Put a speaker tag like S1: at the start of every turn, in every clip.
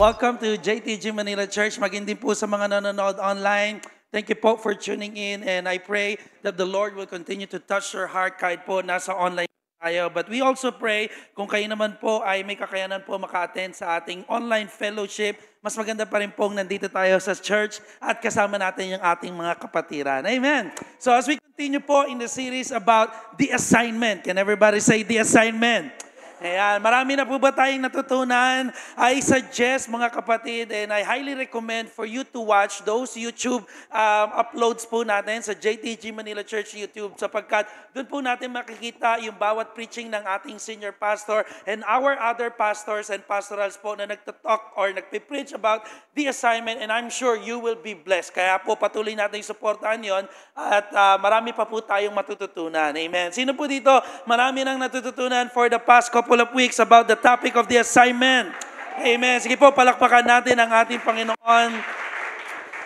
S1: Welcome to JTG Manila Church. Maging din po sa mga nanonood online. Thank you po for tuning in, and I pray that the Lord will continue to touch your heart kahit po nasa online tayo. But we also pray kung kayo naman po ay may kakayanan po maka-attend sa ating online fellowship, mas maganda pa rin pong nandito tayo sa church at kasama natin yung ating mga kapatiran. Amen. So as we continue po in the series about the assignment, can everybody say the assignment? Ayan, marami na po ba tayong natutunan? I suggest mga kapatid, and I highly recommend for you to watch those YouTube uploads po natin sa JTG Manila Church YouTube, sapagkat doon po natin makikita yung bawat preaching ng ating senior pastor and our other pastors and pastorals po na nagtatalk or nagpipreach about the assignment, and I'm sure you will be blessed. Kaya po patuloy natin supportahan yon at marami pa po tayong matututunan. Amen. Sino po dito marami nang natututunan for the past couple of weeks about the topic of the assignment? Amen. Sige po, palakpakan natin ang ating Panginoon.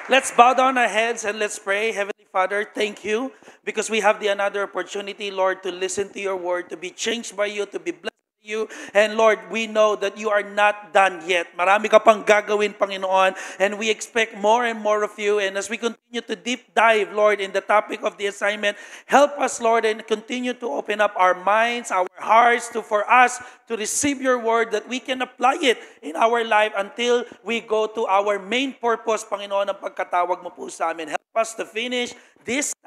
S1: Let's bow down our heads and let's pray. Heavenly Father, thank you because we have the another opportunity, Lord, to listen to your word, to be changed by you, to be blessed by you. And Lord, we know that you are not done yet. Marami ka pang gagawin, Panginoon, and we expect more and more of you. And as we continue to deep dive, Lord, in the topic of the assignment, help us, Lord, and continue to open up our minds, our hearts, for us to receive your word, that we can apply it in our life until we go to our main purpose, Panginoon, ang pagkatawag mo po sa amin. Help us to finish these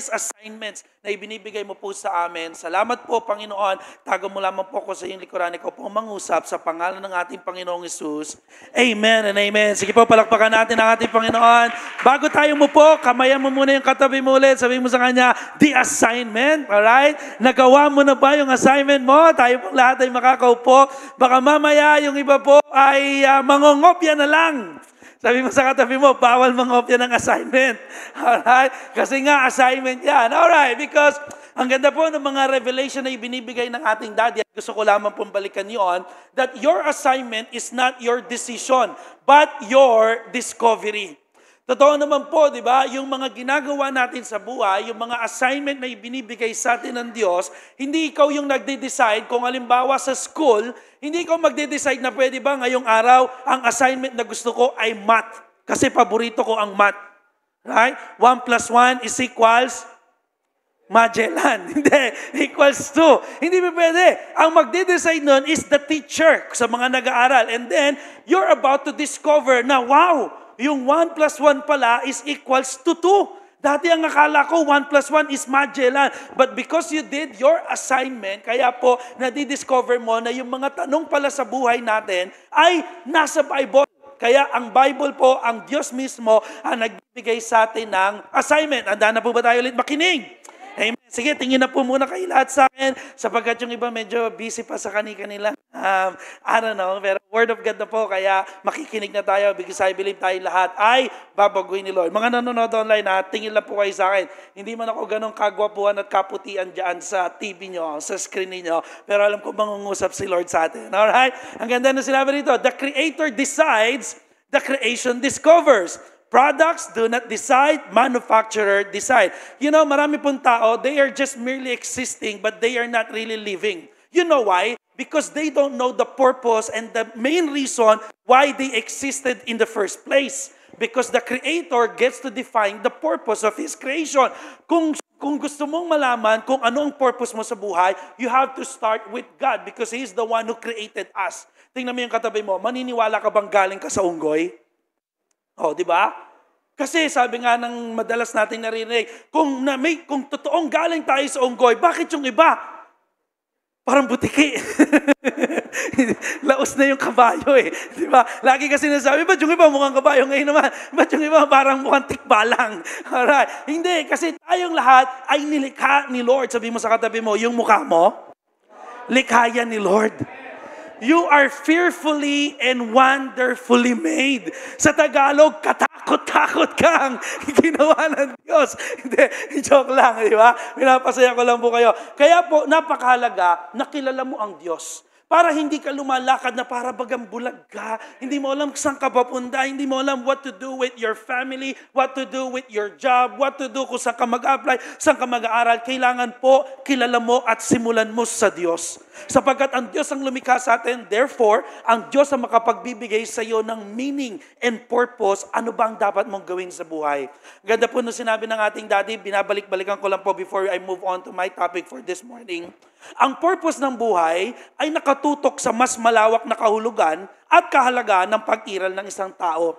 S1: assignments na ibinibigay mo po sa amin. Salamat po, Panginoon. Tago mo lamang po ko sa iyong likuran. Ikaw po mangusap sa pangalan ng ating Panginoong Hesus. Amen and amen. Sige po, palakpakan natin ang ating Panginoon. Bago tayo mo po, kamayan mo muna yung katabi mo ulit. Sabihin mo sa kanya, the assignment. Alright? Nagawa mo na ba yung assignment mo? Tayo pong lahat ay makakaupo. Baka mamaya yung iba po ay mangongopya na lang. Sabi mo sa katabi mo, bawal mangopya ng assignment. Alright? Kasi nga, assignment yan. Alright, because ang ganda po ng mga revelation na ibinibigay ng ating daddy, at gusto ko lamang pong balikan yun, that your assignment is not your decision, but your discovery. Totoo naman po, di ba, yung mga ginagawa natin sa buhay, yung mga assignment na ibinibigay sa atin ng Diyos, hindi ikaw yung nagde-decide. Kung halimbawa sa school, hindi ikaw magde-decide na pwede ba ngayong araw, ang assignment na gusto ko ay math. Kasi paborito ko ang math. Right? 1 plus 1 is equals Magellan. Hindi, equals 2. Hindi ba pwede? Ang magde-decide nun is the teacher sa mga nag-aaral. And then, you're about to discover na, wow, yung 1 plus 1 pala is equals to 2. Dati ang akala ko 1 plus 1 is Magellan. But because you did your assignment, kaya po nadidiscover mo na yung mga tanong pala sa buhay natin ay nasa Bible. Kaya ang Bible po, ang Diyos mismo ang nagbigay sa atin ng assignment. Handa na po ba tayo ulit makinig? Amen. Sige, tingin na po muna kayo lahat sa akin sapagkat yung iba medyo busy pa sa kanila. I don't know, pero Word of God na po, kaya makikinig na tayo because I believe tayo lahat ay babaguhin ni Lord. Mga nanonood online, tingin lang po kayo sa akin. Hindi man ako ganong kagwapuhan at kaputian dyan sa TV nyo, sa screen niyo, pero alam ko mangungusap si Lord sa atin. Alright? Ang ganda na sinabi rito, the Creator decides, the creation discovers. Products do not decide, manufacturer decide. You know, marami pong tao, they are just merely existing, but they are not really living. You know why? Because they don't know the purpose and the main reason why they existed in the first place. Because the Creator gets to define the purpose of His creation. Kung gusto mong malaman kung ano ang purpose mo sa buhay, you have to start with God because He is the one who created us. Tingnan mo yung katabi mo, maniniwala ka bang galing ka sa unggoy? Oh, di ba? Kasi sabi nga ng madalas natin narinig, kung totoong galing tayo sa unggoy, bakit yung iba? Parang butiki. Laos na yung kabayo eh. Di ba? Lagi kasi nasabi, ba't yung iba mukhang kabayo ngayon naman? Ba't yung iba parang mukhang tikbalang? Alright. Hindi, kasi tayong lahat ay nilikha ni Lord. Sabi mo sa katabi mo, yung mukha mo, likha yan ni Lord. You are fearfully and wonderfully made. Sa Tagalog, katakot-takot kang ginawa ng Diyos. Hindi, joke lang, di ba? Pinapasaya ko lang po kayo. Kaya po, napakahalaga na kilala mo ang Diyos. Para hindi ka lumalakad na para bagang bulag ka. Hindi mo alam saan ka papunta. Hindi mo alam what to do with your family, what to do with your job, what to do kung saan ka mag-apply, saan ka mag-aaral. Kailangan po kilala mo at simulan mo sa Diyos. Sapagkat ang Diyos ang lumikha sa atin, therefore, ang Diyos ang makapagbibigay sa iyo ng meaning and purpose. Ano ba ang dapat mong gawin sa buhay? Ganda po nung sinabi ng ating daddy, binabalik-balikan ko lang po before I move on to my topic for this morning. Ang purpose ng buhay ay nakatutok sa mas malawak na kahulugan at kahalagaan ng pag-iral ng isang tao.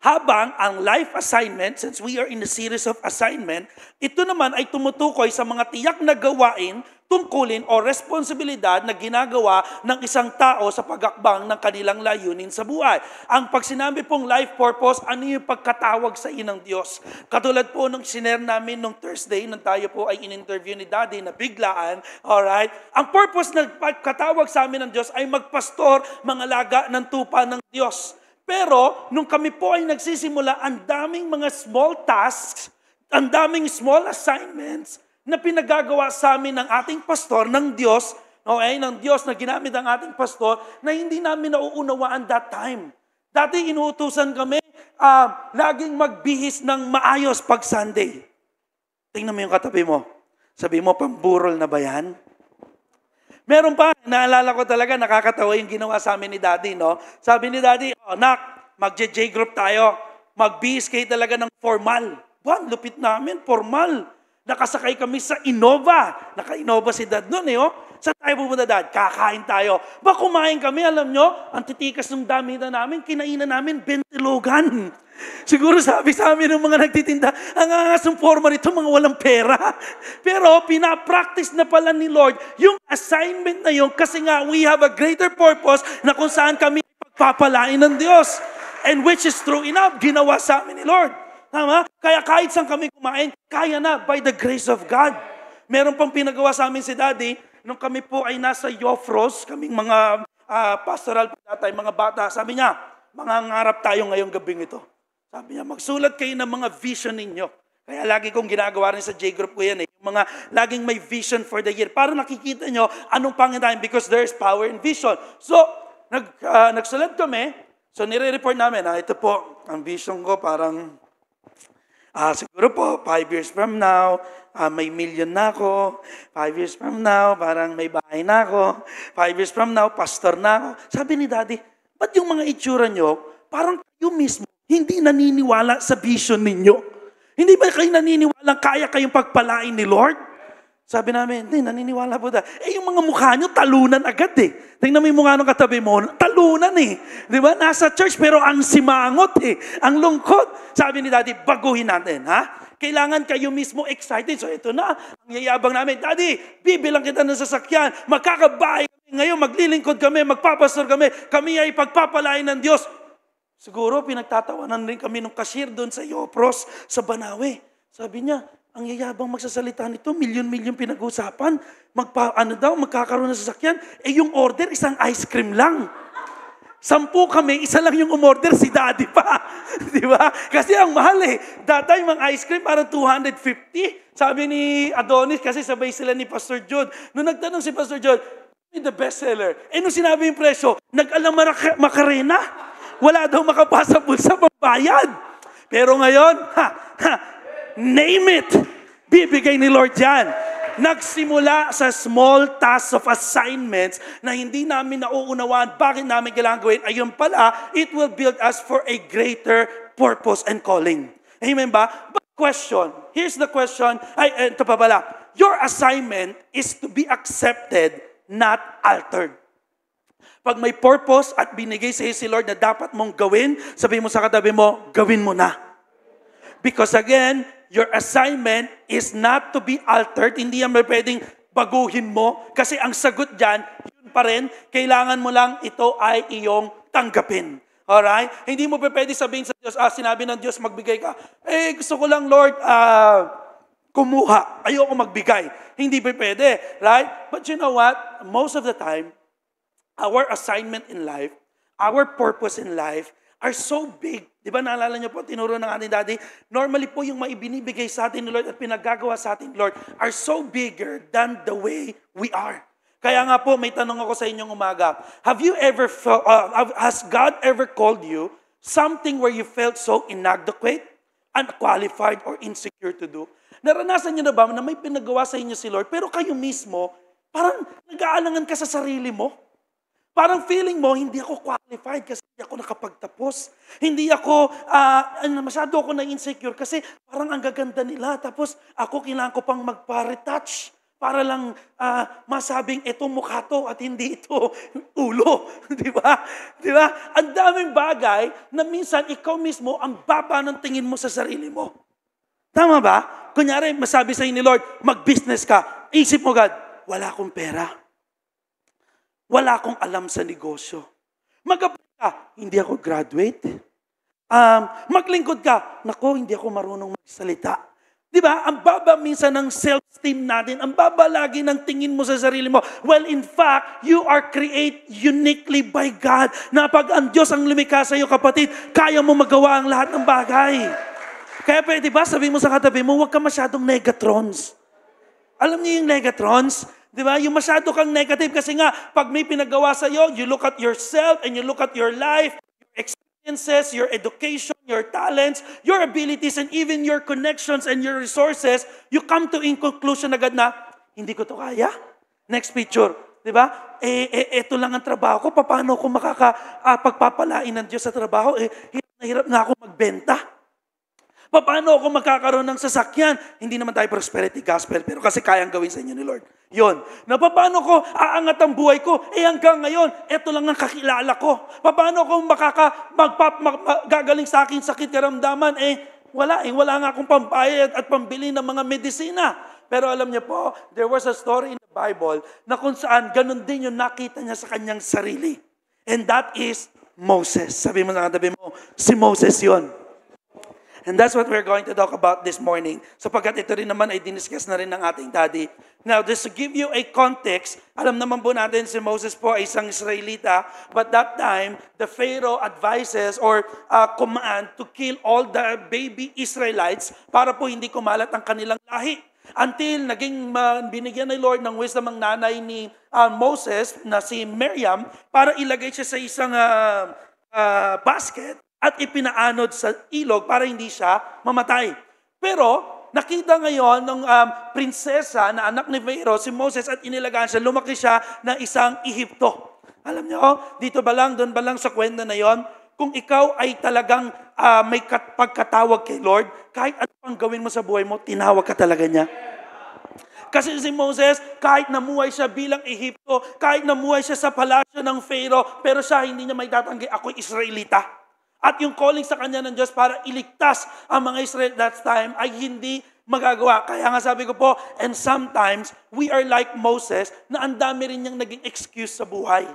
S1: Habang ang life assignment, since we are in a series of assignment, ito naman ay tumutukoy sa mga tiyak na gawain, tungkulin o responsibilidad na ginagawa ng isang tao sa pag-akbang ng kanilang layunin sa buhay. Ang pag sinabi pong life purpose, ano yung pagkatawag sa inang Diyos? Katulad po nung sinare namin nung Thursday, nung tayo po ay in-interview ni Daddy na biglaan, alright? Ang purpose ng pagkatawag sa amin ng Diyos ay magpastor, mangalaga ng tupa ng Diyos. Pero, nung kami po ay nagsisimula, ang daming mga small tasks, ang daming small assignments na pinagagawa sa amin ng ating pastor, ng Diyos, okay, ng Diyos na ginamit ang ating pastor, na hindi namin nauunawaan that time. Dati inuutusan kami, laging magbihis ng maayos pag Sunday. Tingnan mo yung katabi mo. Sabi mo, pamburol na ba yan? Meron pa, naalala ko talaga, nakakatawa yung ginawa sa amin ni Daddy, no? Sabi ni Daddy, Nak, mag-J-group tayo. Mag-BSK talaga ng formal. Buwan, lupit namin, formal. Nakasakay kami sa Innova. Naka-Innova si Dad noon, Saan tayo pupunta, Dad? Kakain tayo. Ba kumain kami, alam nyo, ang titikas ng dami na namin, kinainan namin 20 logan. Siguro sabi sa amin ng mga nagtitinda, ang angasong forma nito, mga walang pera. Pero pinapractice na pala ni Lord yung assignment na yun kasi nga we have a greater purpose na kung saan kami pagpapalain ng Diyos. And which is true enough, ginawa sa amin ni Lord. Tama? Kaya kahit saan kami kumain, kaya na by the grace of God. Meron pang pinagawa sa amin si Daddy, nung kami po ay nasa Yofros, kaming mga pastoral tatay, mga bata, sabi niya, mangangarap tayo ngayong gabing ito. Sabi niya, magsulat kayo ng mga vision ninyo. Kaya lagi kong ginagawa rin sa J-Group ko yan. Yung mga laging may vision for the year. Para nakikita nyo anong pangyayari because there is power in vision. So, nagsulat kami. So, nire-report namin, ito po, ang vision ko parang siguro po, 5 years from now, may million na ako. 5 years from now, parang may bahay na ako. 5 years from now, pastor na ako. Sabi ni Daddy, ba't yung mga itsura nyo, parang kayo mismo, hindi naniniwala sa vision ninyo? Hindi ba kayo naniniwala kaya kayong pagpalain ni Lord? Sabi namin, hindi, naniniwala po tayo. Yung mga mukha nyo, talunan agad Tingnan mo yung mukha ng katabi mo, talunan Di ba? Nasa church, pero ang simangot Ang lungkot. Sabi ni Daddy, baguhin natin, Kailangan kayo mismo excited. So ito na, ang yayabang namin. Daddy, bibilang kita ng sasakyan. Magkakabahay kami ngayon, maglilingkod kami, magpapastor kami. Kami ay pagpapalain ng Diyos. Siguro, pinagtatawanan rin kami ng cashier doon sa Yopros, sa Banawe. Sabi niya, ang yayabang magsasalita nito, milyon-milyon pinag-usapan. Magkakaroon ng sasakyan. Yung order, isang ice cream lang. 10 kami, isa lang yung umorder, si Daddy pa. Di ba? Kasi ang mahal That time, ang ice cream, parang 250. Sabi ni Adonis, kasi sabay sila ni Pastor Jude. Nung nagtanong si Pastor Jude, the bestseller. Nung sinabi yung presyo, nag-alam Macarena. Wala daw makapasa bulsa pambayad. Pero ngayon, name it. Bibigay ni Lord yan. Nagsimula sa small tasks of assignments na hindi namin nauunawaan bakit namin kailangan gawin. Ayun pala, it will build us for a greater purpose and calling. Amen ba? But question, here's the question. Ito pa pala. Your assignment is to be accepted, not altered. Pag may purpose at binigay sa iyo si Lord na dapat mong gawin, sabihin mo sa katabi mo, gawin mo na. Because again, your assignment is not to be altered. Hindi yan pwedeng baguhin mo. Kasi ang sagot dyan, yun pa rin. Kailangan mo lang ito ay iyong tanggapin. Alright? Hindi mo pwede sabihin sa Diyos, sinabi ng Diyos, magbigay ka. Gusto ko lang, Lord, kumuha. Ayoko magbigay. Hindi pwede. Right? But you know what? Most of the time, our assignment in life, our purpose in life, are so big. Di ba naalala niyo po, tinuro ng ating Daddy, normally po yung maibinibigay sa atin ni Lord at pinagagawa sa atin, Lord, are so bigger than the way we are. Kaya nga po, may tanong ako sa inyong umaga. Has God ever called you something where you felt so inadequate, unqualified, or insecure to do? Naranasan niyo na ba na may pinagawa sa inyo si Lord, pero kayo mismo, parang nag-aalangan ka sa sarili mo? Parang feeling mo, hindi ako qualified kasi hindi ako nakapagtapos. Hindi ako, masyado ako na-insecure kasi parang ang gaganda nila. Tapos ako kailangan ko pang magpa-retouch para lang masabing ito mukha to at hindi ito ulo. Di ba? Di ba? Ang daming bagay na minsan ikaw mismo ang baba ng tingin mo sa sarili mo. Tama ba? Kunyari, masabi sa'yo ni Lord, mag-business ka. Isip mo, God, wala akong pera. Wala akong alam sa negosyo. Mag-apply ka, hindi ako graduate. Maglingkod ka, nako, hindi ako marunong magsalita. Di ba? Ang baba minsan ng self-esteem natin, ang baba lagi ng tingin mo sa sarili mo. Well, in fact, you are created uniquely by God. Na pag ang Diyos ang lumikha sa iyo, kapatid, kaya mo magawa ang lahat ng bagay. Kaya pwede ba, sabi mo sa katabi mo, huwag ka masyadong negatrons. Alam niyo yung negatrons? Di ba? Yung masyado kang negative kasi nga, pag may pinagawa sa iyo, you look at yourself and you look at your life, your experiences, your education, your talents, your abilities, and even your connections and your resources, you come to in conclusion agad na, hindi ko to kaya. Next picture. Di ba? Ito lang ang trabaho ko. Paano ko pagpapalain ng Diyos sa trabaho? Hirap na hirap nga ako magbenta. Paano ako magkakaroon ng sasakyan? Hindi naman tayo prosperity gospel, pero kasi kayang gawin sa inyo ni Lord. Yun. Na paano ko aangat ang buhay ko? Hanggang ngayon, ito lang ang kakilala ko. Paano ko gagaling sa akin sakit karamdaman? Wala nga akong pambayad at pambili ng mga medisina. Pero alam niyo po, there was a story in the Bible na kung saan ganun din yung nakita niya sa kanyang sarili. And that is Moses. Sabi mo na katabi mo, si Moses yun. And that's what we're going to talk about this morning. Sapagkat ito rin naman ay diniscuss na rin ng ating daddy. Now, just to give you a context, alam naman po natin si Moses po ay isang Israelita, but that time, the Pharaoh advises or command to kill all the baby Israelites para po hindi kumalat ang kanilang lahi. Until binigyan ni Lord ng wisdom ang nanay ni Moses na si Miriam para ilagay siya sa isang basket at ipinaanod sa ilog para hindi siya mamatay. Pero nakita ngayon ng prinsesa na anak ni Pharaoh, si Moses, at inilagaan siya, lumaki siya na isang Ehipto. Alam niyo, dito ba lang, doon ba lang sa kwento na yon? Kung ikaw ay talagang may pagkatawag kay Lord, kahit ano pang gawin mo sa buhay mo, tinawag ka talaga niya. Kasi si Moses, kahit namuhay siya bilang Ehipto, kahit namuhay siya sa palasyo ng Pharaoh, pero siya hindi niya may tatanggi, ako'y Israelita. At yung calling sa kanya ng Diyos para iligtas ang mga Israel that time ay hindi magagawa. Kaya nga sabi ko po, and sometimes we are like Moses na ang dami rin niyang naging excuse sa buhay.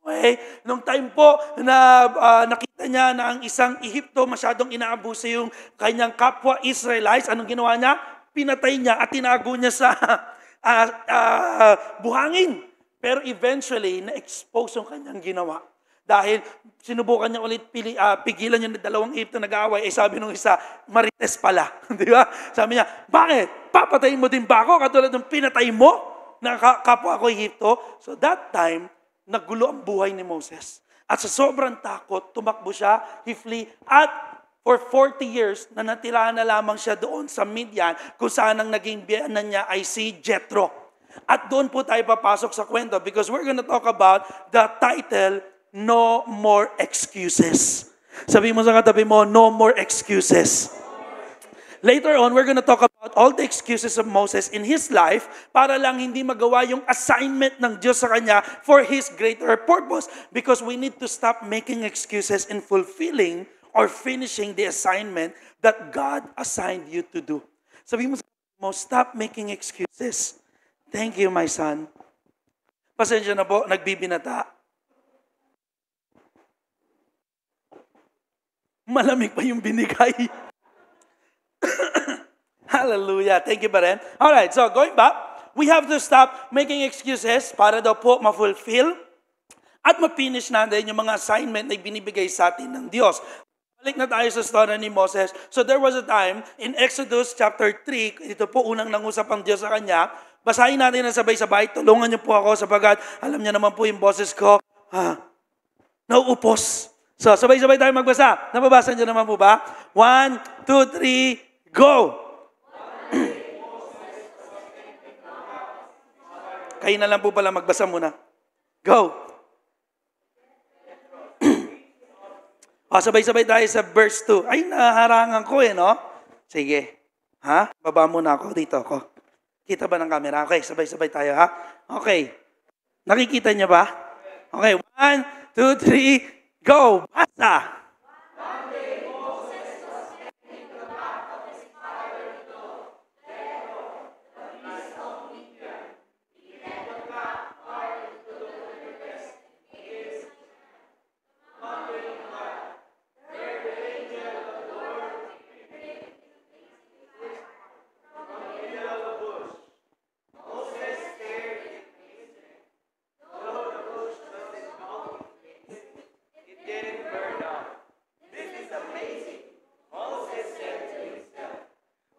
S1: Okay? Nung time po na nakita niya na ang isang Ehipto masyadong inaabuso yung kanyang kapwa Israelites, anong ginawa niya? Pinatay niya at tinago niya sa buhangin. Pero eventually, na-expose yung kanyang ginawa. Dahil sinubukan niya ulit pigilan niya na dalawang Ehipto nag-aaway, sabi nung isa, Marites pala. Di ba? Sabi niya, bakit? Papatayin mo din ba ako katulad ng pinatay mo na kapwa ko Ehipto? So that time, naggulo ang buhay ni Moses. At sa sobrang takot, tumakbo siya, he flee, at for 40 years, nanatirahan na lamang siya doon sa Midian, kung saan ang naging biyanan niya ay si Jethro. At doon po tayo papasok sa kwento because we're gonna talk about the title, No More Excuses. Sabi mo sa katabi mo, no more excuses. Later on, we're going to talk about all the excuses of Moses in his life para lang hindi magawa yung assignment ng Diyos sa kanya for his greater purpose. Because we need to stop making excuses in fulfilling or finishing the assignment that God assigned you to do. Sabi mo sa katabi mo, stop making excuses. Thank you, my son. Pasensya na po, nagbibinata. Malamig pa yung binigay. Hallelujah. Thank you, Baren. Alright, so going back, we have to stop making excuses para daw po ma-fulfill at ma-finish natin yung mga assignment na binibigay sa atin ng Diyos. Balik na tayo sa story ni Moses. So there was a time in Exodus chapter 3, ito po unang nangusap ang Diyos sa kanya. Basahin natin na sabay-sabay. Tulungan niyo po ako sapagat alam niyo naman po yung boses ko. Nauupos. So sabay-sabay tayo magbasa. Nababasa niyo naman po ba? 1, 2, 3, go! Kayo na lang po pala magbasa muna. Go! Sabay-sabay tayo sa verse 2. Ay, naharangan ko no? Sige. Baba muna ako dito ako. Kita ba ng camera? Okay, sabay-sabay tayo Okay. Nakikita niya ba? Okay, 1, 2, 3, go! Basta!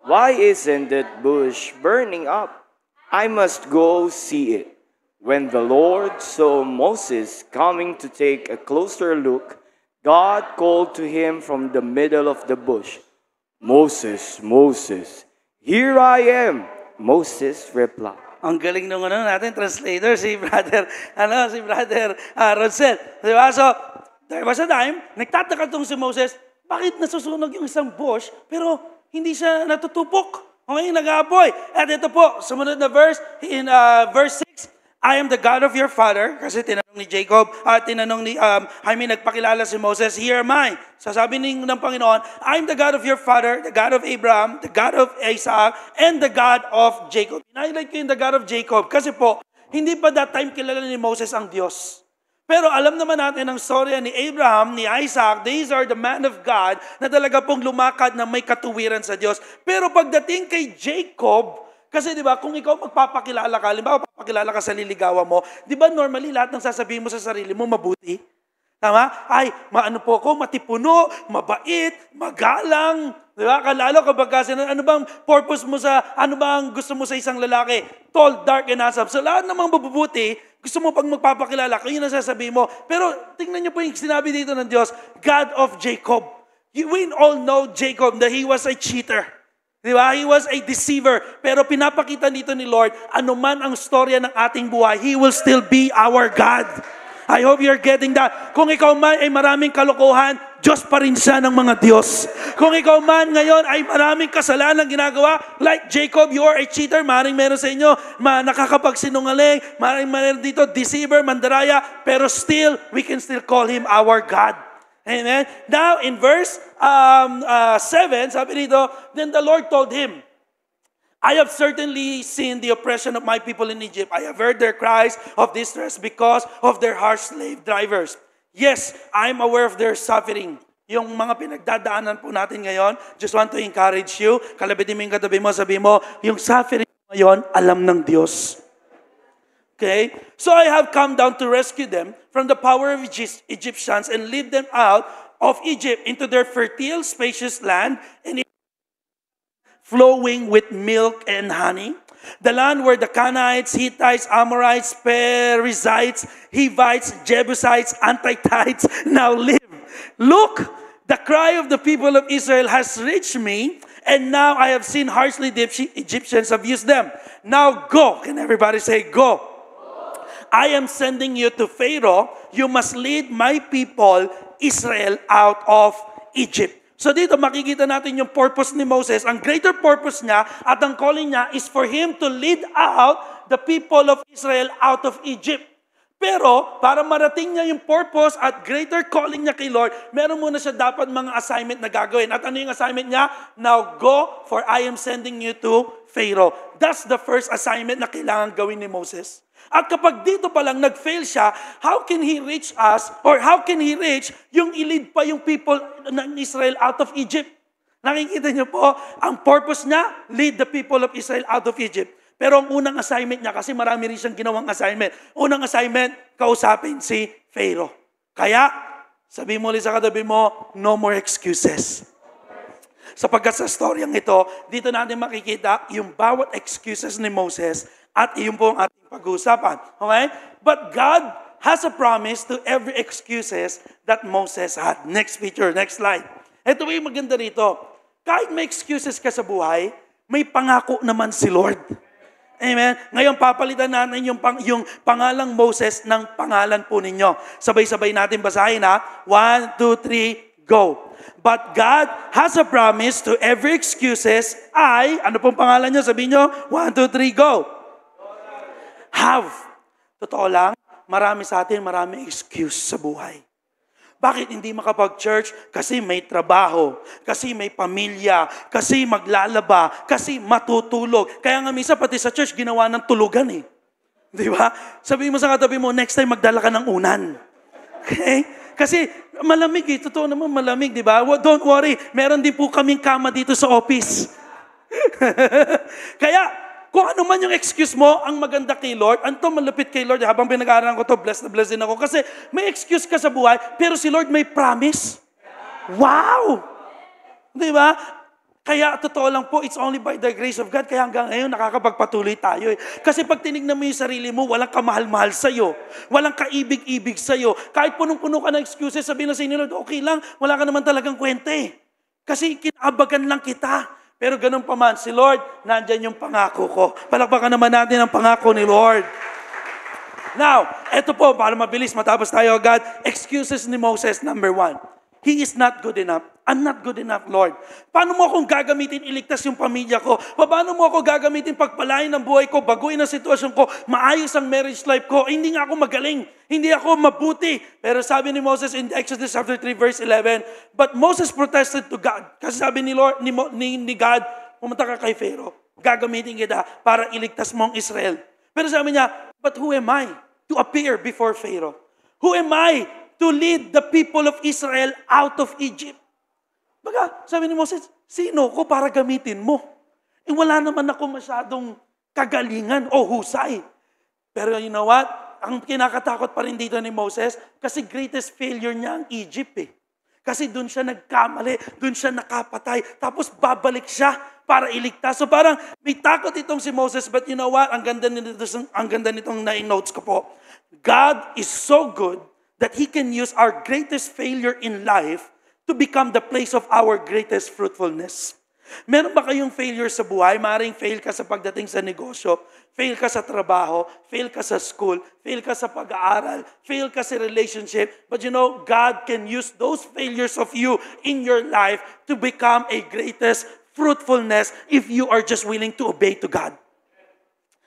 S2: Why isn't that bush burning up? I must go see it. When the Lord saw Moses coming to take a closer look, God called to him from the middle of the bush, Moses, Moses, here I am. Moses replied.
S1: Ang galing nung natin, translator, si brother Ronsel. Diba? So, there was a time, nagtataka itong si Moses, bakit nasusunog yung isang bush, pero hindi siya natutupok. Okay, nag-aapoy. At ito po, sumunod na verse, in verse 6, I am the God of your father, kasi tinanong ni Jacob, nagpakilala si Moses, here am I. Sasabi ng Panginoon, I am the God of your father, the God of Abraham, the God of Isaac, and the God of Jacob. Hinighlight ko yung the God of Jacob, kasi po, hindi pa that time kilala ni Moses ang Diyos. Pero alam naman natin ang storya ni Abraham, ni Isaac, these are the man of God na talaga pong lumakad na may katuwiran sa Diyos. Pero pagdating kay Jacob, kasi di ba, kung ikaw magpapakilala ka, halimbawa papakilala ka sa liligawan mo, di ba normally lahat ng sasabihin mo sa sarili mo mabuti? Tama? Ay, maano po ako, matipuno, mabait, magalang. Di ba? Kalalo kapag kasi, ano bang purpose mo sa, ano bang gusto mo sa isang lalaki? Tall, dark, and handsome. So lahat namang mabubuti, gusto mo pag magpapakilala, kayo na sasabihin mo. Pero tingnan niyo po yung sinabi dito ng Diyos, God of Jacob. We all know Jacob, that he was a cheater. Di ba? He was a deceiver. Pero pinapakita dito ni Lord, anuman ang storya ng ating buhay, He will still be our God. I hope you're getting that. Kung ikaw man ay maraming kalokohan, Diyos pa rin siya ng mga Diyos. Kung ikaw man ngayon ay maraming kasalanan ginagawa, like Jacob, you are a cheater, maring meron sa inyo, nakakapagsinungaling, maring meron dito, deceiver, mandaraya, pero still, we can still call Him our God. Amen? Now, in verse 7, sabi dito, then the Lord told him, I have certainly seen the oppression of my people in Egypt. I have heard their cries of distress because of their harsh slave drivers. Yes, I'm aware of their suffering. Yung mga pinagdadaanan po natin ngayon, just want to encourage you, kalabitin mo yung katabi mo, sabi mo, yung suffering ngayon, alam ng Diyos. Okay? So I have come down to rescue them from the power of Egyptians and lead them out of Egypt into their fertile, spacious land and flowing with milk and honey. The land where the Canaanites, Hittites, Amorites, Perizzites, Hivites, Jebusites, Antitites now live. Look, the cry of the people of Israel has reached me, and now I have seen harshly the Egyptians abuse them. Now go. Can everybody say go? I am sending you to Pharaoh. You must lead my people, Israel, out of Egypt. So dito makikita natin yung purpose ni Moses. Ang greater purpose niya at ang calling niya is for him to lead out the people of Israel out of Egypt. Pero para marating niya yung purpose at greater calling niya kay Lord, meron muna siya dapat mga assignment na gagawin. At ano yung assignment niya? Now go, for I am sending you to Pharaoh. That's the first assignment na kailangan gawin ni Moses. At kapag dito pa lang nag-fail siya, how can he reach us, or how can he reach yung ilid pa yung people ng Israel out of Egypt? Nakikita niyo po, ang purpose niya, lead the people of Israel out of Egypt. Pero ang unang assignment niya, kasi marami rin siyang ginawang assignment. Unang assignment, kausapin si Pharaoh. Kaya, Sabi mo ulit sa katabi mo, no more excuses. Sapagkat sa storyang ito, dito natin makikita yung bawat excuses ni Moses at yung po ang ating pag-uusapan. Okay? But God has a promise to every excuses that Moses had. Next picture, next slide. Ito yung maganda rito. Kahit may excuses ka sa buhay, may pangako naman si Lord. Amen. Ngayon, papalitan natin yung pangalang Moses ng pangalan po ninyo. Sabay-sabay natin basahin ha. 1, 2, 3, go. But God has a promise to every excuses ano pong pangalan nyo? Sabihin nyo, 1, 2, 3, go. Have. Totoo lang, marami sa atin, marami excuse sa buhay. Bakit hindi makapag-church? Kasi may trabaho, kasi may pamilya, kasi maglalaba, kasi matutulog. Kaya nga minsan pati sa church ginawa ng tulugan eh. Di ba? Sabihin mo sa katabi mo, next time magdala ka ng unan. Okay? Kasi malamig eh. Totoo naman malamig, di ba? Don't worry, meron din po kaming kama dito sa office. Kaya, kung ano man yung excuse mo, ang maganda kay Lord, anto malapit kay Lord, habang pinag-aaralan ko to, blessed na blessed din ako. Kasi may excuse ka sa buhay, pero si Lord may promise. Wow! Di ba? Kaya totoo lang po, it's only by the grace of God. Kaya hanggang ngayon, nakakapagpatuloy tayo eh. Kasi pag tinignan mo yung sarili mo, walang kamahal-mahal sa'yo. Walang kaibig-ibig sa'yo. Kahit punong-puno ka ng excuses, sabihin na sa'yo ni Lord, okay lang, wala ka naman talagang kwenta eh. Kasi kinaabagan lang kita. Pero ganun pa man, si Lord, nandyan yung pangako ko. Palakpakan naman natin ang pangako ni Lord. Now, eto po, para mabilis, matapos tayo agad, excuses ni Moses, number 1. He is not good enough. I'm not good enough, Lord. Paano mo akong gagamitin iligtas yung pamilya ko? Paano mo ako gagamitin pagpalain ng buhay ko, baguhin ang sitwasyon ko, maayos ang marriage life ko? Hindi nga ako magaling. Hindi ako mabuti. Pero sabi ni Moses in Exodus chapter 3 verse 11, but Moses protested to God. Kasi sabi ni Lord, ni God, pumunta ka kay Pharaoh. Gagamitin kita para iligtas mo ang Israel. Pero sabi niya, but who am I to appear before Pharaoh? Who am I to lead the people of Israel out of Egypt? Baga, sabi ni Moses, sino ko para gamitin mo? Wala naman ako masyadong kagalingan o husay. Pero you know what? Ang kinakatakot pa rin dito ni Moses, kasi greatest failure niya ang Egypt eh. Kasi doon siya nagkamali, doon siya nakapatay, tapos babalik siya para iligtas. So parang may takot itong si Moses, but you know what? Ang ganda nitong na-notes ko po. God is so good that He can use our greatest failure in life to become the place of our greatest fruitfulness. Meron ba kayong failure sa buhay? Maaaring fail ka sa pagdating sa negosyo, fail ka sa trabaho, fail ka sa school, fail ka sa pag-aaral, fail ka sa relationship. But you know, God can use those failures of you in your life to become a greatest fruitfulness if you are just willing to obey to God.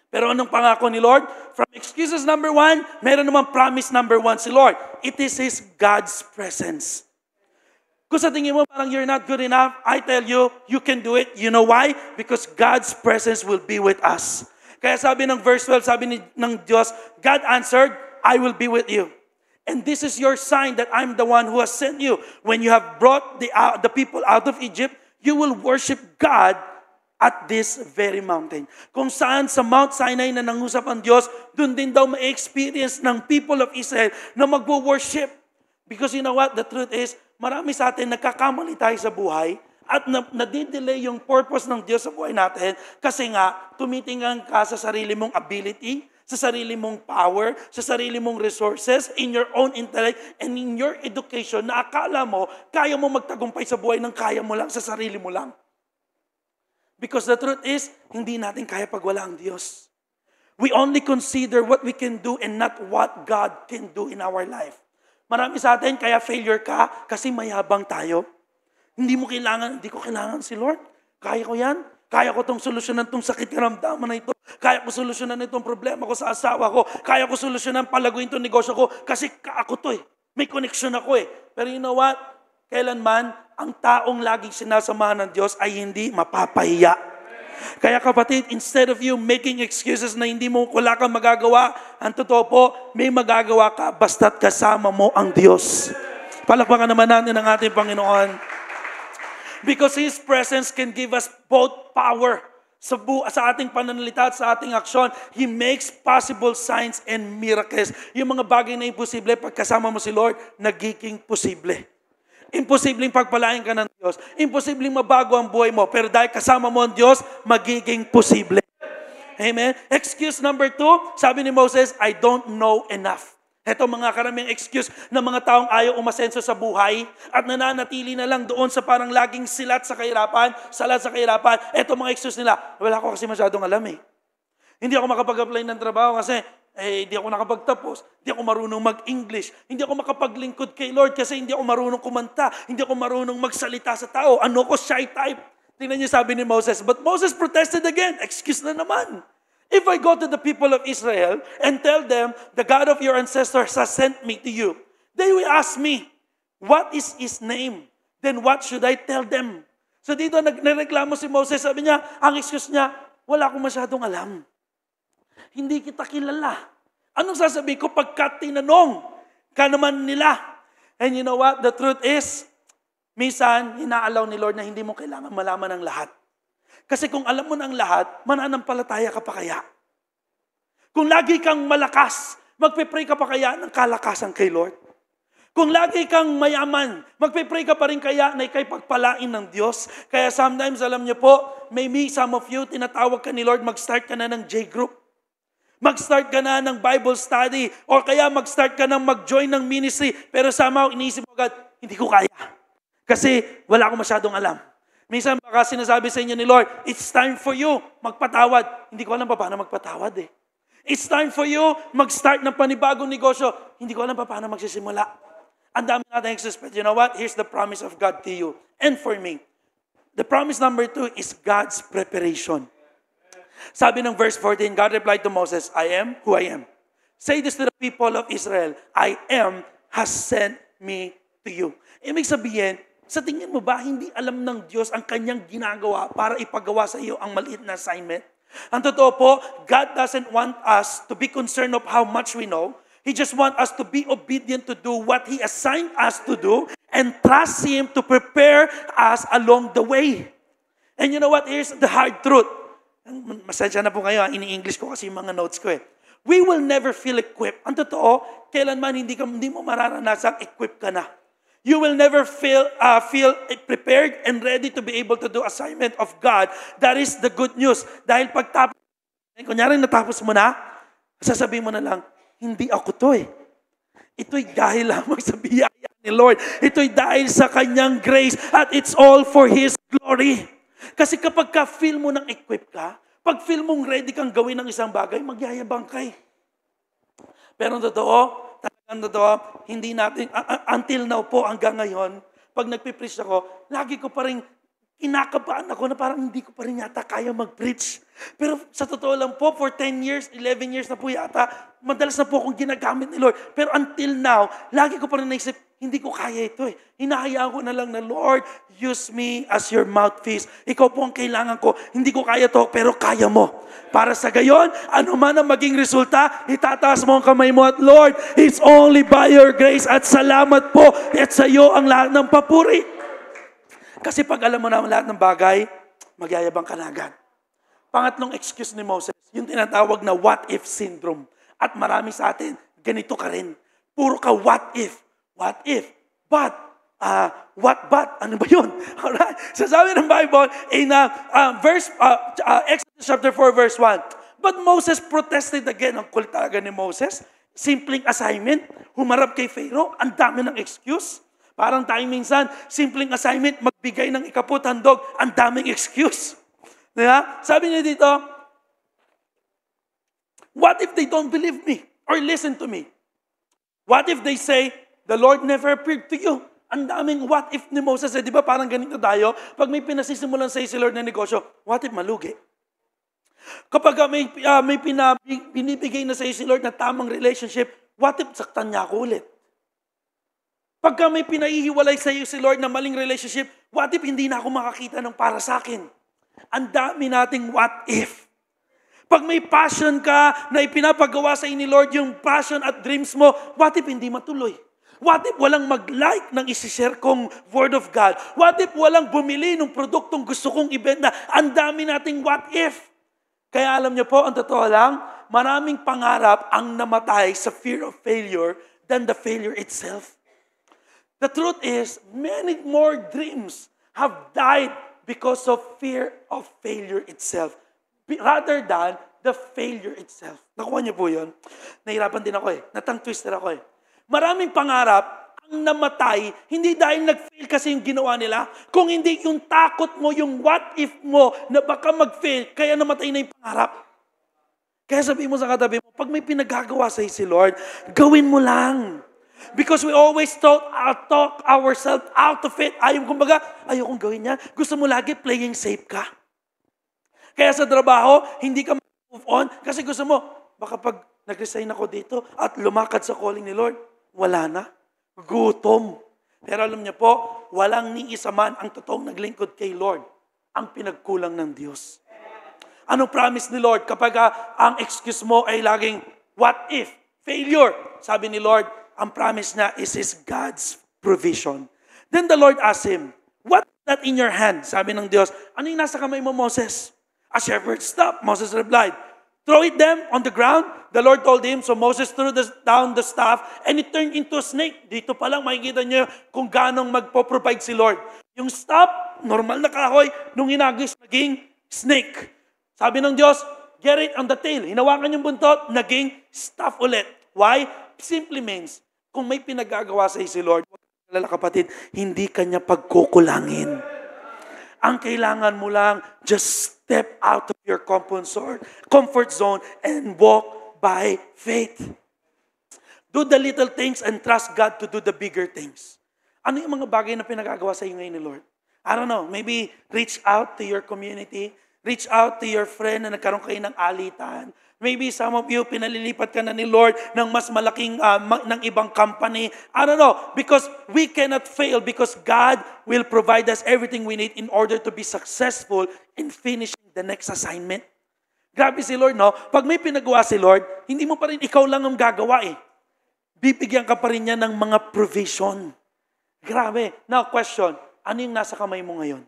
S1: Pero anong pangako ni Lord? From excuses number 1, meron naman promise number 1 si Lord. It is His God's presence. Kung sa tingin mo parang you're not good enough, I tell you, you can do it. You know why? Because God's presence will be with us. Kaya sabi ng verse 12, sabi ng Diyos, God answered, I will be with you. And this is your sign that I'm the one who has sent you. When you have brought the people out of Egypt, you will worship God at this very mountain. Kung saan sa Mount Sinai na nangusap ang Diyos, dun din daw ma-experience ng people of Israel na magwo-worship. Because you know what? The truth is, marami sa atin nagkakamali tayo sa buhay at nadidelay yung purpose ng Diyos sa buhay natin kasi nga, tumitingnan ka sa sarili mong ability, sa sarili mong power, sa sarili mong resources, in your own intellect, and in your education na akala mo, kaya mo magtagumpay sa buhay ng kaya mo lang, sa sarili mo lang. Because the truth is, hindi natin kaya pag wala ang Diyos. We only consider what we can do and not what God can do in our life. Marami sa atin, kaya failure ka kasi mayabang tayo. Hindi ko kailangan si Lord. Kaya ko yan. Kaya ko itong solusyonan itong sakit karamdaman na ito. Kaya ko solusyonan itong problema ko sa asawa ko. Kaya ko solusyonan palaguin itong negosyo ko kasi ako to eh. May connection ako eh. Pero you know what? Kailanman, ang taong laging sinasamahan ng Diyos ay hindi mapapahiya. Kaya kapatid, instead of you making excuses na wala kang magagawa, ang totoo po, may magagawa ka basta't kasama mo ang Diyos. Palakpakan naman natin ang ating Panginoon. Because His presence can give us both power sa ating pananalita at sa ating aksyon. He makes possible signs and miracles. Yung mga bagay na imposible, pagkasama mo si Lord, nagiging posible. Imposibleng pagpalain ka ng Diyos. Imposibleng mabago ang buhay mo. Pero dahil kasama mo ang Diyos, magiging posible. Amen? Excuse number 2, sabi ni Moses, I don't know enough. Ito mga karaming excuse ng mga taong ayaw umasenso sa buhay at nananatili na lang doon sa parang laging salat sa kahirapan. Ito mga excuse nila, wala ko kasi masyadong alam eh. Hindi ako makapag-apply ng trabaho kasi hindi ako nakapagtapos, hindi ako marunong mag-English, hindi ako makapaglingkod kay Lord kasi hindi ako marunong kumanta, hindi ako marunong magsalita sa tao, ano ko, shy type. Tingnan niyo sabi ni Moses, but Moses protested again, excuse na naman. If I go to the people of Israel and tell them, the God of your ancestors has sent me to you, they will ask me, what is his name? Then what should I tell them? So dito nagreklamo si Moses, sabi niya, ang excuse niya, wala akong masyadong alam. Hindi kita kilala. Anong sasabihin ko pagka tinanong ka naman nila? And you know what? The truth is, minsan, inaalaw ni Lord na hindi mo kailangan malaman ang lahat. Kasi kung alam mo na ang lahat, mananampalataya ka pa kaya? Kung lagi kang malakas, magpe-pray ka pa kaya ng kalakasan kay Lord? Kung lagi kang mayaman, magpe-pray ka pa rin kaya na ikay pagpalain ng Diyos? Kaya sometimes, alam niyo po, maybe some of you, tinatawag ka ni Lord, mag-start ka na ng J-group. Mag-start ka na ng Bible study. O kaya mag-start ka na mag-join ng ministry. Pero somehow, iniisip mo agad, hindi ko kaya. Kasi wala akong masyadong alam. Minsan baka sinasabi sa inyo ni Lord, it's time for you magpatawad. Hindi ko alam pa paano magpatawad eh. It's time for you mag-start ng panibagong negosyo. Hindi ko alam pa paano magsisimula. Ang dami natin expect. You know what? Here's the promise of God to you and for me. The promise number 2 is God's preparation. Sabi ng verse 14, God replied to Moses, I am who I am. Say this to the people of Israel, I am has sent me to you. Ibig sabihin, sa tingin mo ba, hindi alam ng Diyos ang kanyang ginagawa para ipagawa sa iyo ang maliit na assignment? Ang totoo po, God doesn't want us to be concerned of how much we know. He just wants us to be obedient to do what He assigned us to do and trust Him to prepare us along the way. And you know what? Here's the hard truth. Masensya na po kayo, ini-English ko kasi yung mga notes ko eh. We will never feel equipped. Ang totoo, kailanman hindi mo mararanasang equipped ka na. You will never feel prepared and ready to be able to do assignment of God. That is the good news. Dahil kunyari natapos mo na, sasabihin mo na lang, hindi ako to eh. Ito'y dahil lamang sa biyaya ni Lord. Ito'y dahil sa kanyang grace at it's all for His glory. Kasi kapag ka-feel mo nang equip ka, pag feel mong ready kang gawin ng isang bagay, magyayabang ka eh. Pero ang totoo, hindi natin, until now po, hanggang ngayon, pag nagpipreach ako, lagi ko pa rin kinakabahan ako na parang hindi ko pa rin yata kaya mag-preach. Pero sa totoo lang po, for 10 years, 11 years na po yata, madalas na po akong ginagamit ni Lord. Pero until now, lagi ko pa rin naisip, hindi ko kaya ito eh. Hinahayaan ko na lang na, Lord, use me as your mouthpiece. Ikaw po ang kailangan ko. Hindi ko kaya to, pero kaya mo. Para sa gayon, ano man ang maging resulta, itataas mo ang kamay mo at Lord, it's only by your grace at salamat po at sa iyo ang lahat ng papuri. Kasi pag alam mo na ang lahat ng bagay, magyayabang ka na agad. Pangatlong excuse ni Moses, yung tinatawag na what if syndrome. At marami sa atin, ganito ka rin. Puro ka what if, but, what but? Ano ba yun? Alright. So sabi ng Bible in Exodus chapter 4 verse 1, but Moses protested again. Ang kulit talaga ni Moses. Simpleng assignment, humarap kay Pharaoh, ang dami ng excuse. Parang tayo minsan, simpleng assignment, magbigay ng ikaputhandog, ang daming excuse. Diba? Sabi niya dito, what if they don't believe me or listen to me? What if they say, the Lord never appeared to you? Ang daming what if ni Moses. Di ba parang ganito tayo? Pag may pinasisimulan sa si Lord na negosyo, what if malugi? Kapag may binibigay na sa si Lord na tamang relationship, what if saktan niya ako ulit? Pagka may pinaihiwalay sa iyo si Lord na maling relationship, what if hindi na ako makakita ng para sa akin? Ang dami nating what if. Pag may passion ka na ipinapagawa sa ni Lord, yung passion at dreams mo, what if hindi matuloy? What if walang mag-like ng isi-share kong Word of God? What if walang bumili ng produktong gusto kong ibenta? Ang dami nating what if. Kaya alam niyo po, ang totoo lang, maraming pangarap ang namatay sa fear of failure than the failure itself. The truth is, many more dreams have died because of fear of failure itself rather than the failure itself. Nakuha niyo po yun? Nahirapan din ako Natang twister ako Maraming pangarap ang namatay, hindi dahil nag-fail kasi yung ginawa nila, kung hindi yung takot mo, yung what if mo, na baka mag-fail, kaya namatay na yung pangarap. Kaya sabihin mo sa katabi mo, pag may pinagagawa sa'yo si Lord, gawin mo lang. Because we always talk ourselves out of it. Ayokong gawin yan. Gusto mo lagi playing safe ka. Kaya sa trabaho, hindi ka move on kasi gusto mo, baka pag nag-resign ako dito at lumakad sa calling ni Lord, wala na. Gutom. Pero alam niyo po, walang ni isa man ang totoong naglingkod kay Lord ang pinagkulang ng Diyos. Anong promise ni Lord kapag ang excuse mo ay laging, what if? Failure. Sabi ni Lord, ang promise niya is God's provision. Then the Lord asked him, what is that in your hand? Sabi ng Diyos, ano yung nasa kamay mo, Moses? A shepherd's staff. Moses replied, throw it them on the ground. The Lord told him, so Moses threw down the staff and it turned into a snake. Dito pa lang makikita niyo kung ganong magpo-provide si Lord. Yung staff, normal na kahoy, nung hinagis, naging snake. Sabi ng Diyos, get it on the tail. Hinawakan yung buntot, naging staff ulit. Why? Simply means, kung may pinagagawa sa si Lord, kapatid, hindi kanya pagkukulangin. Ang kailangan mo lang, just step out of your comfort zone and walk by faith. Do the little things and trust God to do the bigger things. Ano yung mga bagay na pinagagawa sa iyo ngayon ni Lord? I don't know, maybe reach out to your community, reach out to your friend na nagkaroon kayo ng alitan. Maybe some of you, pinalilipat ka na ni Lord ng mas malaking, ng ibang company. I don't know, because we cannot fail because God will provide us everything we need in order to be successful in finishing the next assignment. Grabe si Lord, no? Pag may pinagawa si Lord, hindi mo pa rin ikaw lang ang gagawa Bibigyan ka pa rin niya ng mga provision. Grabe. Now, question, ano yung nasa kamay mo ngayon?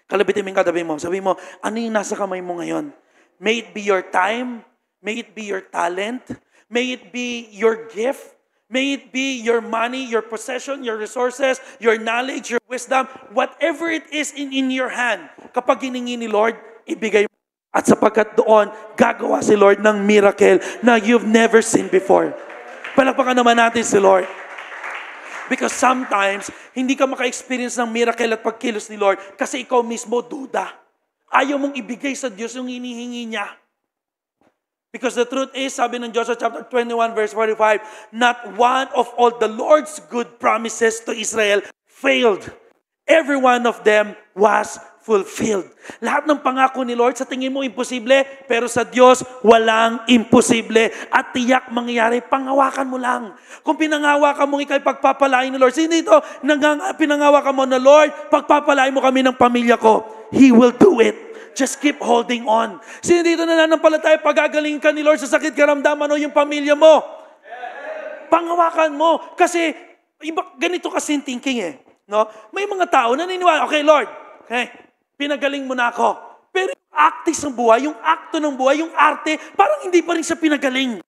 S1: Kalabitin mo yung katabi mo. Sabi mo, ano yung nasa kamay mo ngayon? May it be your time. May it be your talent. May it be your gift. May it be your money, your possession, your resources, your knowledge, your wisdom. Whatever it is in your hand, kapag hiningi ni Lord, ibigay mo. At sapagkat doon, gagawa si Lord ng miracle na you've never seen before. Palakpakan naman natin si Lord. Because sometimes, hindi ka maka-experience ng miracle at pagkilos ni Lord kasi ikaw mismo duda. Ayaw mong ibigay sa Diyos yung hinihingi niya. Because the truth is, sabi ng Joshua chapter 21 verse 45, not one of all the Lord's good promises to Israel failed. Every one of them was fulfilled. Lahat ng pangako ni Lord, sa tingin mo imposible, pero sa Diyos, walang imposible. At tiyak mangyayari, panghawakan mo lang. Kung pinanghawakan mo, ikay pagpapalain ni Lord. Sino dito, pinanghawakan mo na, Lord, pagpapalain mo kami ng pamilya ko. He will do it. Just keep holding on. Sino dito nananampalataya, pagagalingin ka ni Lord sa sakit karamdaman o yung pamilya mo? Panghawakan mo. Kasi, ganito kasi thinking No? May mga tao na naniniwala, okay Lord, pinagaling mo na ako. Pero yung actis ng buhay, yung akto ng buhay, yung arte, parang hindi pa rin siya pinagaling.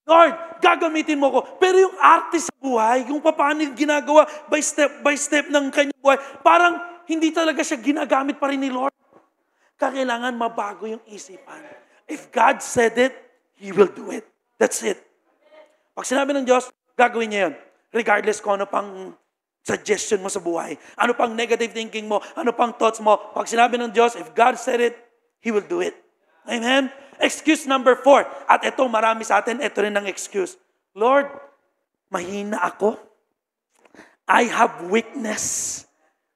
S1: Lord, gagamitin mo ko. Pero yung arte sa buhay, yung paano ginagawa by step ng kanyang buhay, parang hindi talaga siya ginagamit pa rin ni Lord. Kailangan mabago yung isipan. If God said it, He will do it. That's it. Pag sinabi ng Diyos, gagawin niya yun. Regardless kung ano pang suggestion mo sa buhay. Ano pang negative thinking mo? Ano pang thoughts mo? Pag sinabi ng Diyos, if God said it, He will do it. Amen? Excuse number 4. At ito, marami sa atin, ito rin ang excuse. Lord, mahina ako. I have weakness.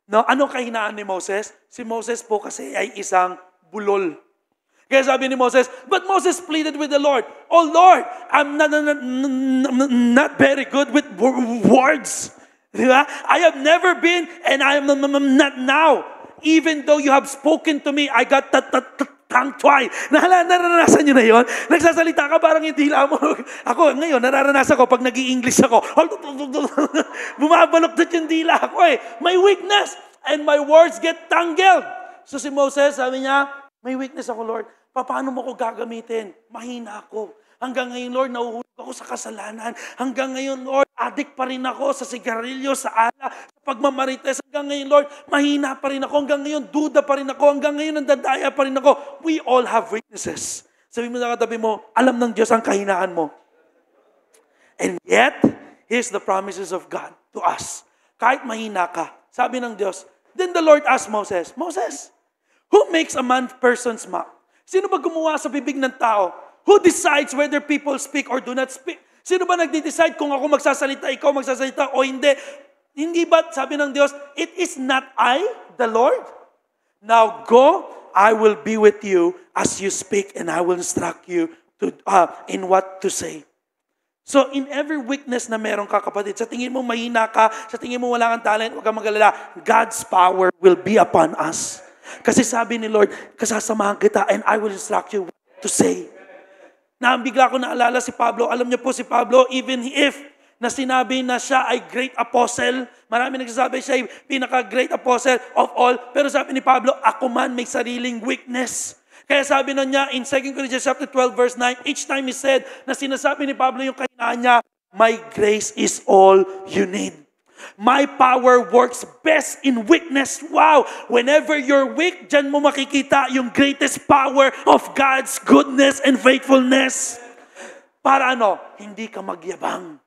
S1: No, ano kahinaan ni Moses? Si Moses po kasi ay isang bulol. Kaya sabi ni Moses, but Moses pleaded with the Lord, oh Lord, I'm not very good with words. Diba? I have never been and I am not now. Even though you have spoken to me, I got tongue twice. Naranasan nyo na yun? Nagsasalita ka parang yung dila mo. Ako ngayon, nararanasan ko pag nag-i-English ako. Bumabaloktot yung dila ako eh. May weakness and my words get tangled. So si Moses, sabi niya, may weakness ako, Lord. Paano mo ko gagamitin? Mahina ako. Hanggang ngayon, Lord, nahuhulog ako sa kasalanan. Hanggang ngayon, Lord, addict pa rin ako sa sigarilyo, sa ala, sa pagmamarites. Hanggang ngayon, Lord, mahina pa rin ako. Hanggang ngayon, duda pa rin ako. Hanggang ngayon, nandadaya pa rin ako. We all have weaknesses. Sabi mo sa katabi mo, alam ng Diyos ang kahinaan mo. And yet, here's the promises of God to us. Kahit mahina ka, sabi ng Diyos, then the Lord asked Moses, Moses, who makes a person's mouth? Sino ba gumawa sa bibig ng tao? Who decides whether people speak or do not speak? Sino ba nagde-decide kung ako magsasalita, ikaw magsasalita o hindi? Hindi ba, sabi ng Diyos, it is not I, the Lord? Now go, I will be with you as you speak and I will instruct you to, in what to say. So in every weakness na meron ka, kapatid, sa tingin mo mahina ka, sa tingin mo wala kang talent, huwag kang mag-alala, God's power will be upon us. Kasi sabi ni Lord, kasasamahan kita and I will instruct you what to say. Bigla ko naalala si Pablo. Alam niyo po si Pablo, even if na sinabi na siya ay great apostle, marami nagsasabi siya ay pinaka-great apostle of all, pero sabi ni Pablo, ako man may sariling weakness. Kaya sabi na niya in 2 Corinthians chapter 12 verse 9, each time he said na sinasabi ni Pablo yung kahinaan niya, my grace is all you need. My power works best in weakness. Wow! Whenever you're weak, dyan mo makikita yung greatest power of God's goodness and faithfulness. Para ano? Hindi ka magyabang.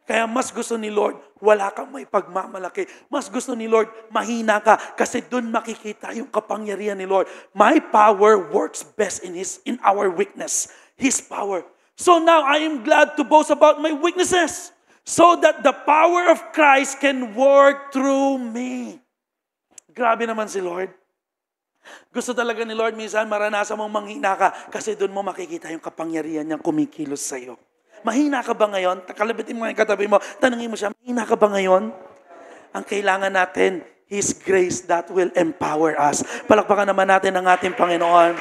S1: Kaya mas gusto ni Lord, wala kang may pagmamalaki. Mas gusto ni Lord, mahina ka. Kasi dun makikita yung kapangyarihan ni Lord. My power works best in our weakness. His power. So now I am glad to boast about my weaknesses. So that the power of Christ can work through me. Grabe naman si Lord. Gusto talaga ni Lord minsan maranasan mong manghina ka kasi doon mo makikita yung kapangyarihan niyang kumikilos sa iyo. Mahina ka ba ngayon? Kalabitin mo yung katabi mo, tanungin mo siya, mahina ka ba ngayon? Ang kailangan natin, His grace that will empower us. Palakpakan naman natin ang ating Panginoon.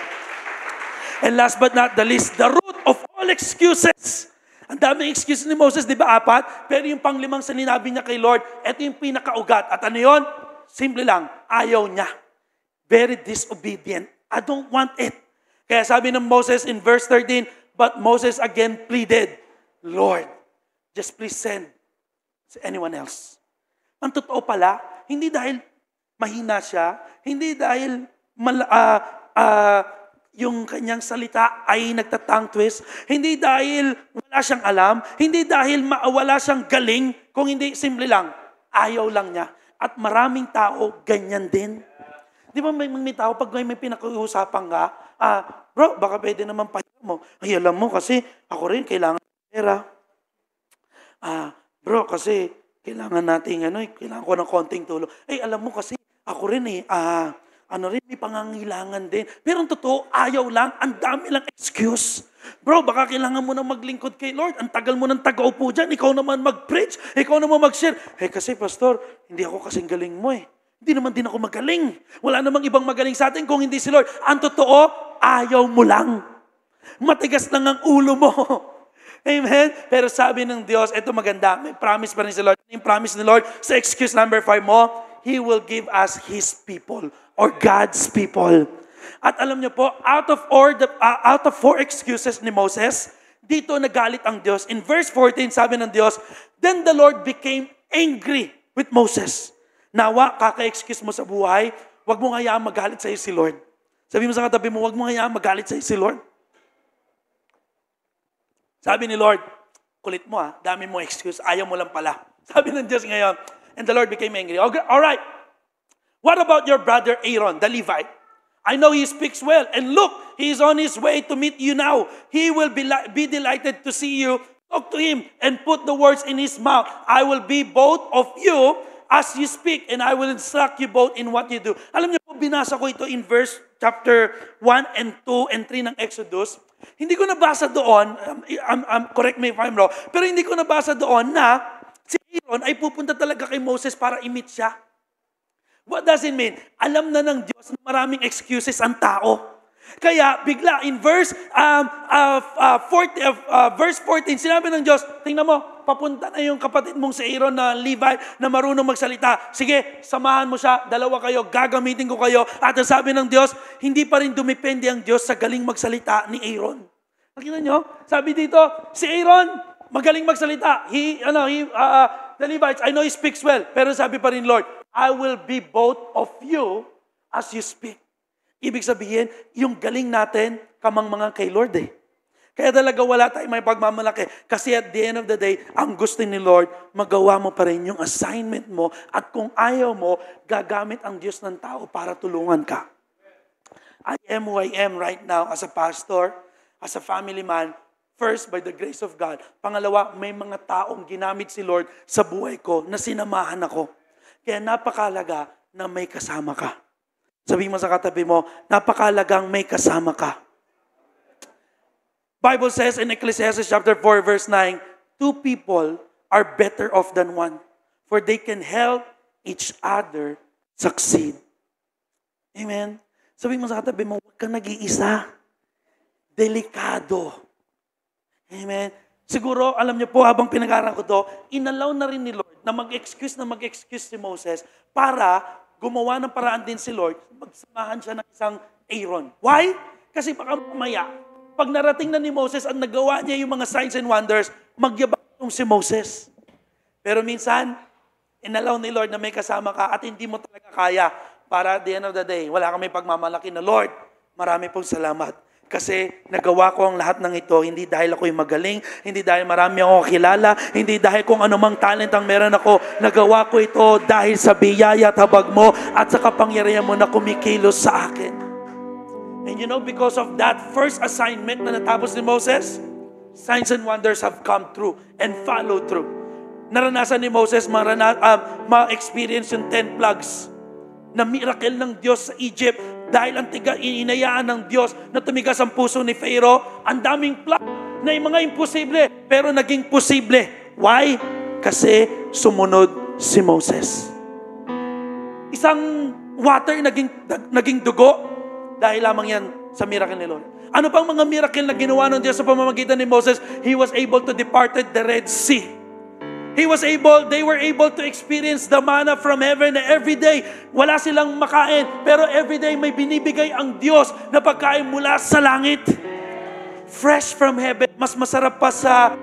S1: And last but not the least, the root of all excuses. Ang daming excuse ni Moses, di ba 4? Pero yung panglimang sinabi niya kay Lord, ito yung pinakaugat. At ano yun? Simple lang, ayaw niya. Very disobedient. I don't want it. Kaya sabi ng Moses in verse 13, but Moses again pleaded, Lord, just please send anyone else. Ang totoo pala, hindi dahil mahina siya, hindi dahil yung kanyang salita ay nagtatang twist. Hindi dahil wala siyang alam. Hindi dahil wala siyang galing. Kung hindi, simple lang. Ayaw lang niya. At maraming tao, ganyan din. Di ba may tao, pag may pinag-uusapan ka, bro, baka pwede naman pahira mo. Ay, alam mo, kasi ako rin kailangan pera. Bro, kasi kailangan natin, kailangan ko ng konting tulong. Ay, alam mo kasi, ako rin may pangangailangan din. Pero ang totoo, ayaw lang, ang dami lang excuse. Bro, baka kailangan mo na maglingkod kay Lord. Ang tagal mo ng taga-upo dyan. Ikaw naman mag-preach. Ikaw naman mag-share. Kasi pastor, hindi ako kasing galing mo eh. Hindi naman din ako magaling. Wala namang ibang magaling sa atin kung hindi si Lord. Ang totoo, ayaw mo lang. Matigas lang ang ulo mo. Amen? Pero sabi ng Diyos, ito maganda. May promise pa rin si Lord. Yung promise ni Lord, sa excuse number 5 mo, He will give us His people or God's people. At alam niyo po, out of 4 excuses ni Moses, dito nagalit ang Diyos. In verse 14, sabi ng Diyos, then the Lord became angry with Moses. Nawa, kaka-excuse mo sa buhay, wag mo hayaan magalit sa iyo si Lord. Sabi mo sa katabi mo, wag mo hayaan magalit sa iyo si Lord. Sabi ni Lord, kulit mo dami mo excuse, ayaw mo lang pala. Sabi ng Diyos ngayon, and the Lord became angry. All right. What about your brother Aaron, the Levite? I know he speaks well. And look, he is on his way to meet you now. He will be delighted to see you. Talk to him and put the words in his mouth. I will be both of you as you speak, and I will instruct you both in what you do. Alam niyo po, binasa ko ito in verse chapter 1 and 2 and 3 ng Exodus. Hindi ko nabasa doon, correct me if I'm wrong, pero hindi ko nabasa doon na si Aaron ay pupunta talaga kay Moses para i-meet siya. What does it mean? Alam na ng Diyos na maraming excuses ang tao. Kaya bigla in verse 14, sinabi ng Diyos, tingnan mo, papunta na yung kapatid mong si Aaron na Levite na marunong magsalita. Sige, samahan mo siya, dalawa kayo, gagamitin ko kayo. At ang sabi ng Diyos, hindi pa rin dumepende ang Diyos sa galing magsalita ni Aaron. Nakita nyo? Sabi dito, si Aaron, magaling magsalita. The Levites, I know he speaks well. Pero sabi pa rin, Lord, I will be both of you as you speak. Ibig sabihin, yung galing natin, kamang-mangang kay Lord eh. Kaya talaga wala tayong may pagmamalaki. Kasi at the end of the day, ang gusto ni Lord, magawa mo pa rin yung assignment mo. At kung ayaw mo, gagamit ang Diyos ng tao para tulungan ka. I am who I am right now as a pastor, as a family man. First, by the grace of God. Pangalawa, may mga taong ginamit si Lord sa buhay ko na sinamahan ako. Kaya napakalaga na may kasama ka. Sabihin mo sa katabi mo, napakalagang may kasama ka. Bible says in Ecclesiastes chapter 4 verse 9, two people are better off than one, for they can help each other succeed. Amen? Sabihin mo sa katabi mo, huwag kang nag-iisa. Delikado. Amen? Siguro, alam niyo po, habang pinag-aaral ko to, inalaw na rin ni Lord na mag-excuse si Moses para gumawa ng paraan din si Lord, magsamahan siya ng isang Aaron. Why? Kasi baka mamaya, pag narating na ni Moses at nagawa niya yung mga signs and wonders, magyabang si Moses. Pero minsan, inalaw ni Lord na may kasama ka at hindi mo talaga kaya para at the end of the day, wala kang may pagmamalaki na, Lord, marami pong salamat. Kasi nagawa ko ang lahat ng ito, hindi dahil ako'y magaling, hindi dahil marami akong kilala, hindi dahil kung anumang talent ang meron ako. Nagawa ko ito dahil sa biyaya at habag mo at sa kapangyarihan mo na kumikilos sa akin. And you know, because of that first assignment na natapos ni Moses, signs and wonders have come through and followed through. Naranasan ni Moses ma-experience yung 10 plagues na miracle ng Diyos sa Egypt dahil ang inayaan ng Diyos na tumigas ang puso ni Pharaoh. Ang daming plague na yung mga imposible, pero naging posible. Why? Kasi sumunod si Moses. Isang water naging dugo dahil lamang yan sa miracle ni Lord. Ano pang mga miracle na ginawa ng Diyos sa pamamagitan ni Moses? He was able to departed the Red Sea. They were able to experience the manna from heaven every day. Wala silang makain, pero every day may binibigay ang Diyos na pagkain mula sa langit. Fresh from heaven. Mas masarap pa sa,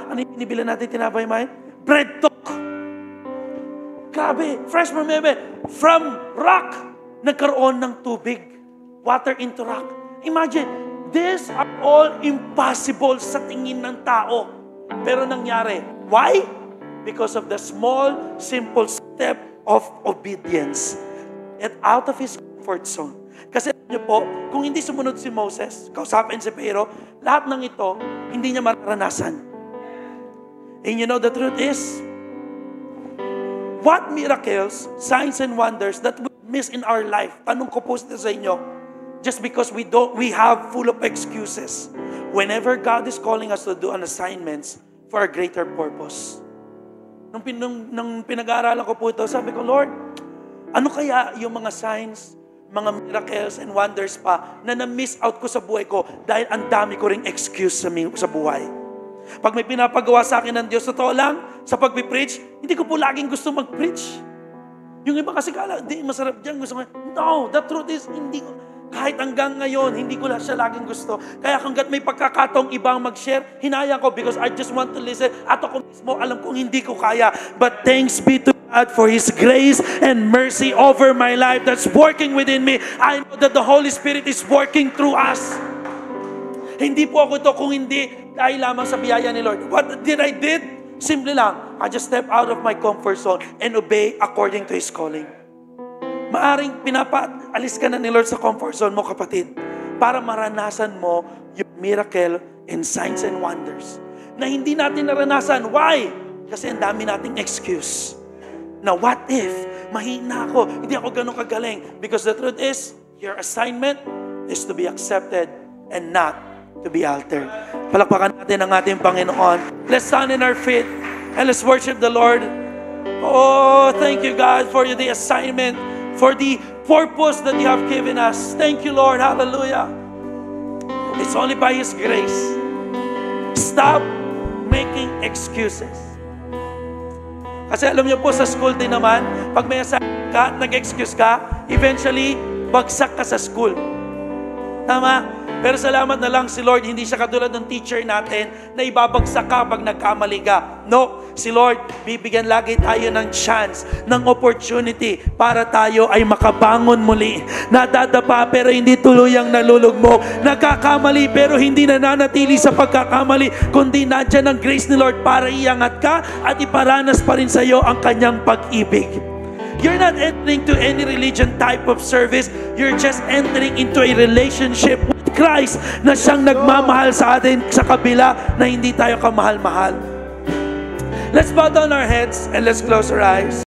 S1: ano yung binibila natin tinapay, man? Bread talk. Grabe, fresh from heaven. From rock, nagkaroon ng tubig. Water into rock. Imagine, these are all impossible sa tingin ng tao. Pero nangyari. Why? Because of the small, simple step of obedience. And out of his comfort zone. Kasi alam niyo po, kung hindi sumunod si Moses, kausapin si Pharaoh, lahat ng ito, hindi niya mararanasan. And you know the truth is, what miracles, signs and wonders that we miss in our life? Tanong ko po sa inyo, just because we have full of excuses. Whenever God is calling us to do an assignments for a greater purpose. Nung pinag-aaralan ko po ito, sabi ko, Lord, ano kaya yung mga signs, mga miracles and wonders pa na na-miss out ko sa buhay ko dahil ang dami ko ring excuse sa buhay. Pag may pinapagawa sa akin ng Diyos, totoo lang, sa pag-preach, hindi ko po laging gusto mag-preach. Yung iba kasi kala, di masarap dyan. Gusto ko, no, the truth is, hindi ko. Kahit hanggang ngayon, hindi ko siya laging gusto. Kaya hanggat may pagkakataong ibang mag-share, hinayang ko because I just want to listen. At ako mismo, alam kong hindi ko kaya. But thanks be to God for His grace and mercy over my life that's working within me. I know that the Holy Spirit is working through us. Hindi po ako ito kung hindi dahil lamang sa biyaya ni Lord. What did I did? Simple lang. I just step out of my comfort zone and obey according to His calling. Maaring pinapaalis ka na ni Lord sa comfort zone mo, kapatid, para maranasan mo yung miracle and signs and wonders na hindi natin naranasan. Why? Kasi ang dami nating excuse. Na what if? Mahina ako. Hindi ako ganun kagaling. Because the truth is, your assignment is to be accepted and not to be altered. Palakpakan natin ang ating Panginoon. Let's stand in our feet and let's worship the Lord. Oh, thank you, God, for the assignment for the purpose that you have given us. Thank you, Lord. Hallelujah. It's only by His grace. Stop making excuses. Kasi alam niyo po, sa school din naman, pag may assignment ka, nag-excuse ka, eventually, bagsak ka sa school. Tama? Pero salamat na lang si Lord, hindi siya katulad ng teacher natin na ibabagsak ka pag nagkamali ka. No, si Lord, bibigyan lagi tayo ng chance, ng opportunity para tayo ay makabangon muli. Nadadapa pero hindi tuluyang nalulugmok. Nagkakamali pero hindi nananatili sa pagkakamali, kundi nadyan ang grace ni Lord para iangat ka at iparanas pa rin sa iyo ang kanyang pag-ibig. You're not entering to any religion type of service. You're just entering into a relationship with Christ na siyang nagmamahal sa atin sa kabila na hindi tayo kamahal-mahal. Let's bow down our heads and let's close our eyes.